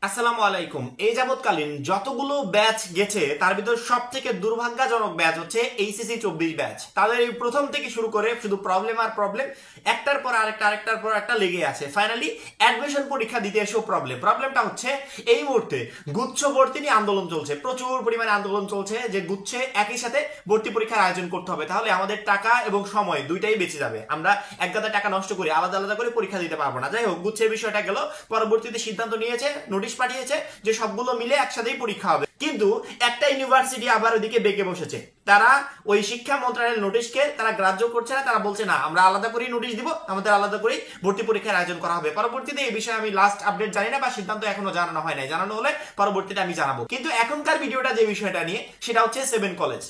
আসসালামু আলাইকুম। এই যাবৎকালীন যতগুলো ব্যাচ গেছে তার ভিতর সব থেকে দুর্ভাগ্যজনক ব্যাচ হচ্ছে এইচএসসি 24 ব্যাচ। তাদের এই প্রথম থেকে শুরু করে শুধু প্রবলেম আর প্রবলেম, একটার পর আরেকটার পর একটা লেগে আছে। ফাইনালি অ্যাডমিশন পরীক্ষা দিতে এসেও প্রবলেমটা হচ্ছে এই মুহূর্তে গুচ্ছ ভর্তি নিয়ে আন্দোলন চলছে, প্রচুর পরিমাণে আন্দোলন চলছে যে গুচ্ছে একই সাথে ভর্তি পরীক্ষার আয়োজন করতে হবে, তাহলে আমাদের টাকা এবং সময় দুইটাই বেঁচে যাবে। আমরা এক গাদা টাকা নষ্ট করে আলাদা আলাদা করে পরীক্ষা দিতে পারবো না। যাই হোক, গুচ্ছের বিষয়টা গেল, পরবর্তীতে সিদ্ধান্ত নিয়েছে, নোটিশ পাঠিয়েছে যে সবগুলো মিলে একসাথেই পরীক্ষা হবে। কিন্তু একটা ইউনিভার্সিটি আবার ওইদিকে বেঁকে বসেছে। তারা ওই শিক্ষা মন্ত্রণালয়ের নোটিশকে তারা গ্রাহ্য করছে না। তারা বলছে না, আমরা আলাদা করেই নোটিশ দিব, আমাদের আলাদা করেই ভর্তি পরীক্ষার আয়োজন করা হবে। পরবর্তীতে এই বিষয়ে আমি লাস্ট আপডেট জানি না বা সিদ্ধান্ত এখনো জানানো হয় নাই, জানানো হলে পরবর্তীতে আমি জানাবো। কিন্তু এখনকার ভিডিওটা যে বিষয়টা নিয়ে, সেটা হচ্ছে 7 কলেজ।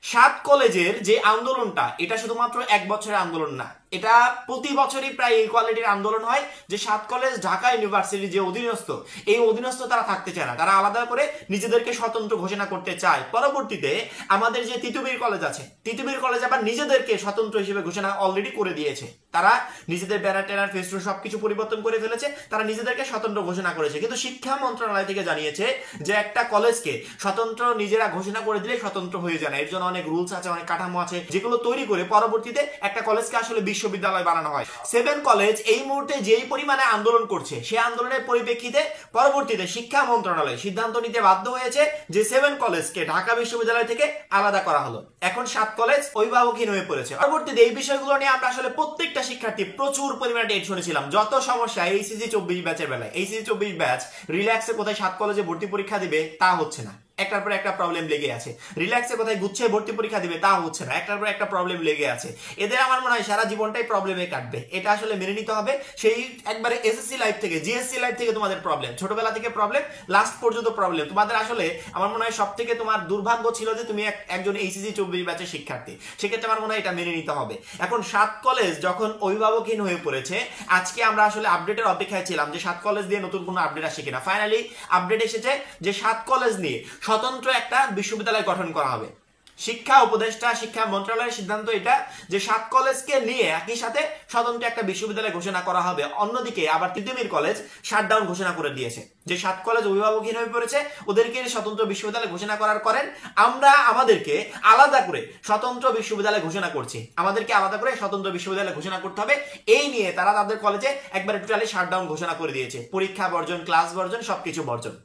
7 কলেজের যে আন্দোলনটা, এটা শুধুমাত্র এক বছরের আন্দোলন না, এটা প্রতি বছরই প্রায় এই কোয়ালিটির আন্দোলন হয়। যে 7 কলেজ ঢাকা ইউনিভার্সিটি যে অধীনস্থ, এই অধীনস্থ তারা থাকতে চায় না, তারা আলাদা করে নিজেদেরকে স্বতন্ত্র ঘোষণা করতে চায়। পরবর্তীতে আমাদের যে তিতুমির কলেজ আছে, তিতুমির কলেজ আবার নিজেদেরকে স্বতন্ত্র হিসেবে ঘোষণা অলরেডি করে দিয়েছে। তারা নিজেদের ব্যানার ট্যানার ফেস্টুন সবকিছু পরিবর্তন করে ফেলেছে, তারা নিজেদেরকে স্বতন্ত্র ঘোষণা করেছে। কিন্তু শিক্ষা মন্ত্রণালয় থেকে জানিয়েছে যে একটা কলেজকে স্বতন্ত্র নিজেরা ঘোষণা করে দিলে স্বতন্ত্র হয়ে যায় না, এর জন্য অনেক রুলস আছে, অনেক কাঠামো আছে, যেগুলো তৈরি করে পরবর্তীতে একটা কলেজকে আসলে বিশ্ববিদ্যালয় বানানো হয়। 7 কলেজ এই মুহূর্তে যেই পরিমাণে আন্দোলন করছে, সেই আন্দোলনের পরিপ্রেক্ষিতে পরবর্তীতে শিক্ষা মন্ত্রণালয় সিদ্ধান্ত নিতে বাধ্য হয়েছে যে 7 কলেজকে ঢাকা বিশ্ববিদ্যালয় থেকে আলাদা করা হলো। এখন 7 কলেজ অভিভাবকহীন হয়ে পড়েছে। পরবর্তীতে এই বিষয়গুলো নিয়ে আমরা আসলে প্রত্যেকটা শিক্ষার্থী প্রচুর পরিমাণে টেনশনে ছিলাম। যত সমস্যা এইচএসসি 24 ব্যাচের বেলায়, এইচএসসি 24 ব্যাচ রিল্যাক্সে কোথায় 7 কলেজে ভর্তি পরীক্ষা দিবে তা হচ্ছে না, একটার পর একটা প্রবলেম লেগে আছে। রিল্যাক্সে কোথায় গুচ্ছে ভর্তি পরীক্ষা দিবে তা হচ্ছে না, একটার পর একটা প্রবলেম লেগে আছে। এদের আমার মনে হয় সারা জীবনটাই প্রবলেমে কাটবে। এটা আসলে মেনে নিতে হবে। সেই একবারে এসএসসি লাইফ থেকে, জিএসসি লাইফ থেকে তোমাদের প্রবলেম, ছোটবেলা থেকে প্রবলেম, লাস্ট পর্যন্ত প্রবলেম। তোমাদের আসলে আমার মনে হয় সব থেকে তোমার দুর্ভাগ্য ছিল যে তুমি একজন এইচএসসি 24 ব্যাচের শিক্ষার্থী। সেক্ষেত্রে আমার মনে হয় এটা মেনে নিতে হবে। এখন 7 কলেজ যখন অভিভাবকহীন হয়ে পড়েছে, আজকে আমরা আসলে আপডেটের অপেক্ষায় ছিলাম যে 7 কলেজ দিয়ে নতুন কোনো আপডেট আসে কিনা। ফাইনালি আপডেট এসেছে যে 7 কলেজ নিয়ে স্বতন্ত্র একটা বিশ্ববিদ্যালয় গঠন করা হবে। শিক্ষা উপদেষ্টা, শিক্ষা মন্ত্রণালয়ের সিদ্ধান্ত এটা যে 7 কলেজকে নিয়ে একই সাথে স্বতন্ত্র একটা বিশ্ববিদ্যালয় ঘোষণা করা হবে। অন্যদিকে আবার তিতুমির কলেজ শাটডাউন ঘোষণা করে দিয়েছে যে 7 কলেজ অভিভাবকহীন হয়ে পড়েছে, ওদেরকে স্বতন্ত্র বিশ্ববিদ্যালয় ঘোষণা করার করেন, আমরা আমাদেরকে আলাদা করে স্বতন্ত্র বিশ্ববিদ্যালয় ঘোষণা করছি, আমাদেরকে আলাদা করে স্বতন্ত্র বিশ্ববিদ্যালয় ঘোষণা করতে হবে। এই নিয়ে তারা তাদের কলেজে একবারে টোটালি শাটডাউন ঘোষণা করে দিয়েছে, পরীক্ষা বর্জন, ক্লাস বর্জন, সবকিছু বর্জন।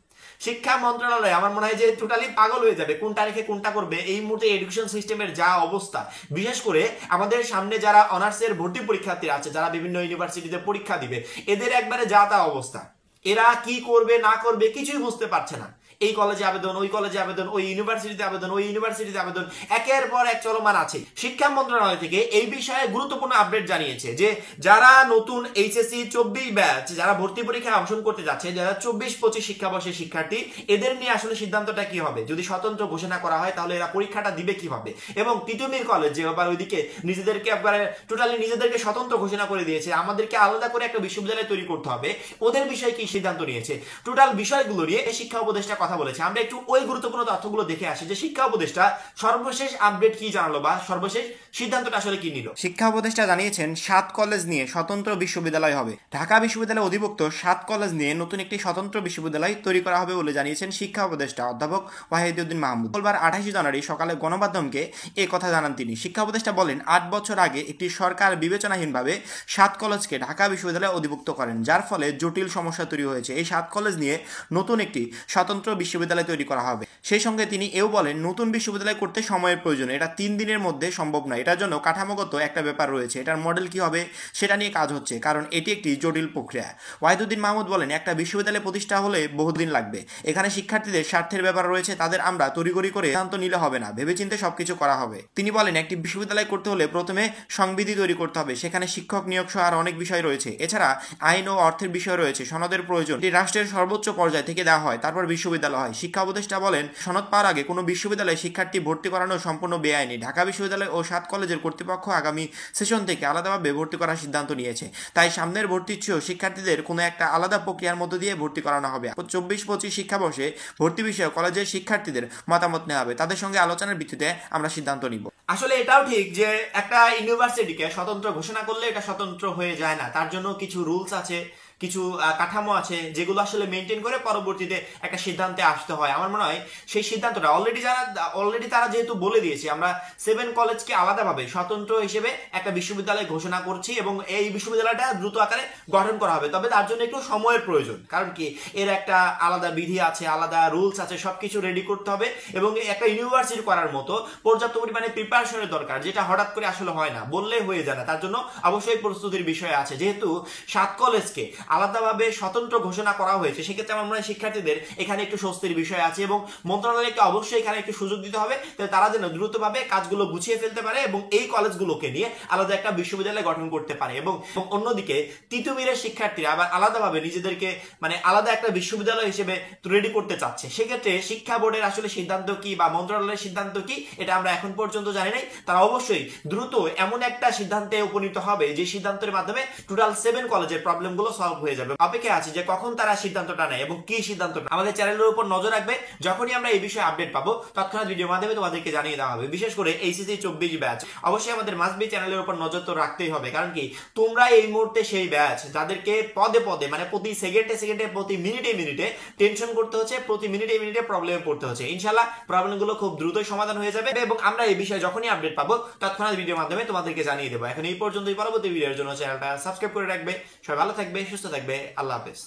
শিক্ষা মন্ত্রণালয় আমার মনে হয় যে টোটালি পাগল হয়ে যাবে, কোন তারিখে কোনটা করবে। এই মুহূর্তে এডুকেশন সিস্টেমের যা অবস্থা, বিশেষ করে আমাদের সামনে যারা অনার্সের ভর্তি পরীক্ষার্থী আছে, যারা বিভিন্ন ইউনিভার্সিটিতে পরীক্ষা দিবে, এদের একবারে যা তা অবস্থা। এরা কি করবে না করবে কিছুই বুঝতে পারছে না। এই কলেজে আবেদন, ওই কলেজে আবেদন, ওই ইউনিভার্সিটিতে আবেদন, ওই ইউনিভার্সিটিতে আবেদন, একের পর এক চলমান আছে। শিক্ষা মন্ত্রণালয় থেকে এই বিষয়ে গুরুত্বপূর্ণ আপডেট জানিয়েছে যে যারা নতুন এইচএসসি 24 ব্যাচ, যারা ভর্তি পরীক্ষায় অংশগ্রহণ করতে যাচ্ছে, যারা 24-25 শিক্ষাবর্ষের শিক্ষার্থী, এদের নিয়ে আসলে সিদ্ধান্তটা কি হবে। যদি স্বতন্ত্র ঘোষণা করা হয় তাহলে এরা পরীক্ষাটা দিবে কিভাবে। এবং তিতুমির কলেজ যে আবার ওইদিকে নিজেদেরকে একবারে টোটালি নিজেদেরকে স্বতন্ত্র ঘোষণা করে দিয়েছে, আমাদেরকে আলাদা করে একটা বিশ্ববিদ্যালয় তৈরি করতে হবে, ওদের বিষয়ে কি সিদ্ধান্ত নিয়েছে, টোটাল বিষয়গুলো নিয়ে শিক্ষা উপদেষ্টা কথা বলেছে। আমরা একটু ওই গুরুত্বপূর্ণ তথ্যগুলো দেখে আসি যে শিক্ষা উপদেষ্টা সর্বশেষ আপডেট কি জানালো বা সর্বশেষ সিদ্ধান্তটা আসলে কি নিল। শিক্ষা উপদেষ্টা জানিয়েছেন 7 কলেজ নিয়ে স্বতন্ত্র বিশ্ববিদ্যালয় হবে। ঢাকা বিশ্ববিদ্যালয় অধিভুক্ত 7 কলেজ নিয়ে নতুন একটি স্বতন্ত্র বিশ্ববিদ্যালয় তৈরি করা হবে বলে জানিয়েছেন শিক্ষা উপদেষ্টা অধ্যাপক ওয়াহিদুদ্দিন মাহমুদ। মঙ্গলবার 28 জানুয়ারি সকালে গণমাধ্যমকে এ কথা জানান তিনি। শিক্ষা উপদেষ্টা বলেন, 8 বছর আগে একটি সরকার বিবেচনাহীনভাবে 7 কলেজকে ঢাকা বিশ্ববিদ্যালয়ে অধিভুক্ত করেন, যার ফলে জটিল সমস্যা তৈরি হয়েছে। এই 7 কলেজ নিয়ে নতুন একটি স্বতন্ত্র বিশ্ববিদ্যালয় তৈরি করা হবে। সেই সঙ্গে তিনি এও বলেন, নতুন বিশ্ববিদ্যালয় করতে সময়ের প্রয়োজন, এটা 3 দিনের মধ্যে সম্ভব নয়, এটার জন্য কাঠামোগত একটা ব্যাপার রয়েছে, এটার মডেল কি হবে সেটা নিয়ে কাজ হচ্ছে, কারণ এটি একটি জটিল প্রক্রিয়া। ওয়াহিদুদ্দিন মাহমুদ বলেন, একটা বিশ্ববিদ্যালয় প্রতিষ্ঠা হলে বহুদিন লাগবে, এখানে শিক্ষার্থীদের স্বার্থের ব্যাপার রয়েছে, তাদের আমরা তড়িঘড়ি করে সিদ্ধান্ত নিলে হবে না, ভেবেচিন্তে সবকিছু করা হবে। তিনি বলেন, একটি বিশ্ববিদ্যালয় করতে হলে প্রথমে সংবিধি তৈরি করতে হবে, সেখানে শিক্ষক নিয়োগ সহ আর অনেক বিষয় রয়েছে, এছাড়া আইন ও অর্থের বিষয় রয়েছে, সনদের প্রয়োজন, এটি রাষ্ট্রের সর্বোচ্চ পর্যায় থেকে দেওয়া হয়, তারপর বিশ্ববিদ্যালয় হয়। শিক্ষা উপদেষ্টা বলেন, সনদ পাওয়ার আগে কোনো বিশ্ববিদ্যালয়ে শিক্ষার্থী ভর্তি করানো সম্পূর্ণ বেআইনি। ঢাকা বিশ্ববিদ্যালয় ও 7 কলেজের কর্তৃপক্ষ আগামী সেশন থেকে আলাদাভাবে ভর্তি করার সিদ্ধান্ত নিয়েছে, তাই সামনের ভর্তির চেয়েও শিক্ষার্থীদের কোনো একটা আলাদা প্রক্রিয়ার মধ্য দিয়ে ভর্তি করানো হবে। 24-25 শিক্ষাবর্ষে ভর্তি বিষয়ে কলেজের শিক্ষার্থীদের মতামত নেওয়া হবে, তাদের সঙ্গে আলোচনার ভিত্তিতে আমরা সিদ্ধান্ত নিব। আসলে এটাও ঠিক যে একটা ইউনিভার্সিটিকে স্বতন্ত্র ঘোষণা করলে এটা স্বতন্ত্র হয়ে যায় না, তার জন্য কিছু রুলস আছে, কিছু কাঠামো আছে যেগুলো আসলে মেনটেন করে পরবর্তীতে একটা সিদ্ধান্তে আসতে হয়। আমার মনে হয় সেই সিদ্ধান্তটা অলরেডি তারা যেহেতু বলে দিয়েছে আমরা 7 কলেজকে আলাদাভাবে স্বতন্ত্র হিসেবে একটা বিশ্ববিদ্যালয় ঘোষণা করছি এবং এই বিশ্ববিদ্যালয়টা দ্রুত আকারে গঠন করা হবে, তবে তার জন্য একটু সময়ের প্রয়োজন। কারণ কি, এর একটা আলাদা বিধি আছে, আলাদা রুলস আছে, সবকিছু রেডি করতে হবে এবং একটা ইউনিভার্সিটি করার মতো পর্যাপ্ত পরিমাণে প্রিপারেশনের দরকার, যেটা হঠাৎ করে আসলে হয় না, বললেই হয়ে যায় না। তার জন্য অবশ্যই প্রস্তুতির বিষয় আছে। যেহেতু 7 কলেজকে আলাদাভাবে স্বতন্ত্র ঘোষণা করা হয়েছে, সেক্ষেত্রে আমার মনে হয় শিক্ষার্থীদের এখানে একটু স্বস্তির বিষয় আছে এবং মন্ত্রণালয়কে অবশ্যই এখানে একটু সুযোগ দিতে হবে, তারা যেন দ্রুতভাবে কাজগুলো গুছিয়ে ফেলতে পারে এবং এই কলেজগুলোকে নিয়ে আলাদা একটা বিশ্ববিদ্যালয় গঠন করতে পারে। এবং অন্যদিকে তিতুমিরের শিক্ষার্থীরা আবার আলাদাভাবে নিজেদেরকে মানে আলাদা একটা বিশ্ববিদ্যালয় হিসেবে রেডি করতে চাচ্ছে। সেক্ষেত্রে শিক্ষা বোর্ডের আসলে সিদ্ধান্ত কি বা মন্ত্রণালয়ের সিদ্ধান্ত কি, এটা আমরা এখন পর্যন্ত জানি নাই। তারা অবশ্যই দ্রুত এমন একটা সিদ্ধান্তে উপনীত হবে যে সিদ্ধান্তের মাধ্যমে টোটাল 7 কলেজের প্রবলেমগুলো সলভ হয়ে যাবে। অপেক্ষা আছে যে কখন তারা সিদ্ধান্তটা নেয় এবং কি সিদ্ধান্ত। আমাদের চ্যানেলের উপর নজর রাখবে, যখনই আমরা এই বিষয়ে আপডেট পাবো তৎক্ষণাৎ ভিডিওর মাধ্যমে তোমাদেরকে জানিয়ে দেওয়া হবে। বিশেষ করে এইচএসসি 24 ব্যাচ অবশ্যই আমাদের মাসবি চ্যানেলের উপর নজর তো রাখতেই হবে, কারণ কি তোমরা এই মুহূর্তে সেই ব্যাচ যাদেরকে পদে পদে মানে প্রতি সেকেন্ডে প্রতি মিনিটে টেনশন করতে হচ্ছে, প্রতি মিনিটে প্রবলেমে পড়তে হচ্ছে। ইনশাআল্লাহ প্রবলেমগুলো খুব দ্রুতই সমাধান হয়ে যাবে এবং আমরা এই বিষয়ে যখনই আপডেট পাবো তৎক্ষণাৎ ভিডিওর মাধ্যমে তোমাদেরকে জানিয়ে দেবো। এখন এই পর্যন্তই, পরবর্তী ভিডিওর জন্য চ্যানেলটা সাবস্ক্রাইব করে রাখবে। সবাই ভালো থাকবে, সুস্থ থাকবে, আল্লাহ হাফেজ।